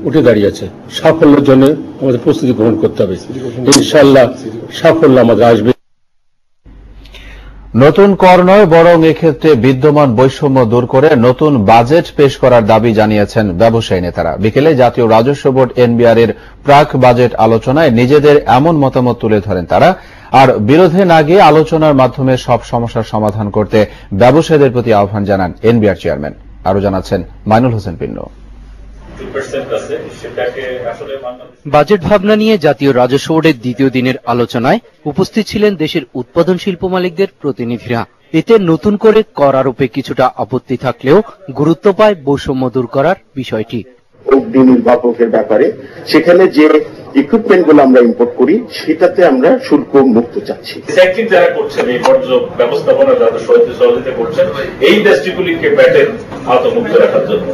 উঠে দাঁড়িয়েছে। সাফল্যের জন্য আমাদের প্রস্তুতি গ্রহণ করতে হবে। ইনশাআল্লাহ সাফল্য আমাদের আসবে। নতুন কর নয়, বরং এক্ষেত্রে বিদ্যমান বৈষম্য দূর করে নতুন বাজেট পেশ করার দাবি জানিয়েছেন ব্যবসায়ী নেতারা। বিকেলে জাতীয় রাজস্ব বোর্ড এনবিআর এর প্রাক বাজেট আলোচনায় নিজেদের এমন মতামত তুলে ধরেন তারা। আর বিরোধে না গিয়ে আলোচনার মাধ্যমে সব সমস্যার সমাধান করতে ব্যবসায়ীদের প্রতি আহ্বান জানান এনবিআর চেয়ারম্যান। আরো জানাচ্ছেন মাইনুল হোসেন পিন্নু। বাজেট ভাবনা নিয়ে জাতীয় রাজস্ব বোর্ডের দ্বিতীয় দিনের আলোচনায় উপস্থিত ছিলেন দেশের উৎপাদন শিল্প মালিকদের প্রতিনিধিরা। এতে নতুন করে কর আরোপে কিছুটা আপত্তি থাকলেও গুরুত্ব পায় বৈষম্য দূর করার বিষয়টি। অগ্নি নির্বাপকের ব্যাপারে সেখানে যে ইকুইপমেন্ট গুলো আমরা ইম্পোর্ট করি সেটাতে আমরা শুল্ক মুক্ত চাচ্ছি। সেক্টর যারা করছেন এই বর্জ্য ব্যবস্থাপনা যারা সহযোগিতা করছেন এই ইন্ডাস্ট্রিগুলিকে ব্যাটের আওতামুক্ত রাখার জন্য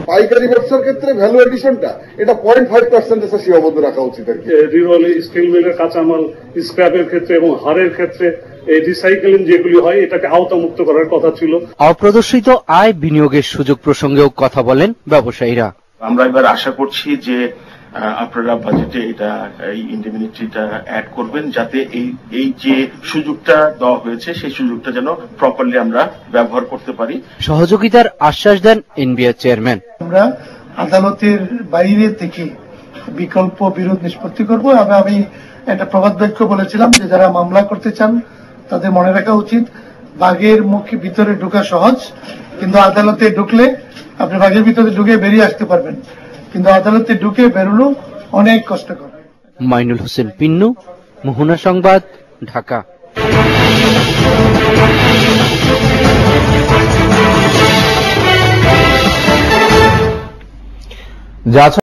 পাইকারি ব্যবসার ক্ষেত্রে ভ্যালু এডিশনটা এটা 0.5% সীমাবদ্ধ রাখা উচিত। রিরোল স্টিল মিলের কাঁচামাল স্ক্র্যাপের ক্ষেত্রে এবং হারের ক্ষেত্রে এই রিসাইকেলিং যেগুলি হয় এটাকে আওতামুক্ত করার কথা ছিল। অপ্রদর্শিত আয় বিনিয়োগের সুযোগ প্রসঙ্গেও কথা বলেন ব্যবসায়ীরা। আমরা এবার আশা করছি যে আপনারা বাজেটে এটা এই ইন্ডেমনিটিটা অ্যাড করবেন, যাতে এই যে সুযোগটা দেওয়া হয়েছে সেই সুযোগটা যেন প্রপারলি আমরা ব্যবহার করতে পারি। সহযোগিতার আশ্বাস দেন এনবিআর চেয়ারম্যান। আমরা আদালতের বাইরে থেকে বিকল্প বিরোধ নিষ্পত্তি করব। আমি একটা প্রবাদ বাক্য বলেছিলাম যে যারা মামলা করতে চান তাদের মনে রাখা উচিত বাঘের মুখে ভিতরে ঢোকা সহজ, কিন্তু আদালতে ঢুকলে আপনি বাঘের ভিতরে ঢুকে বেরিয়ে আসতে পারবেন, কিন্তু আদালতে ঢুকে বেরোনো অনেক কষ্টকর। মাইনুল হোসেন পিন্নু, মোহনা সংবাদ, ঢাকা।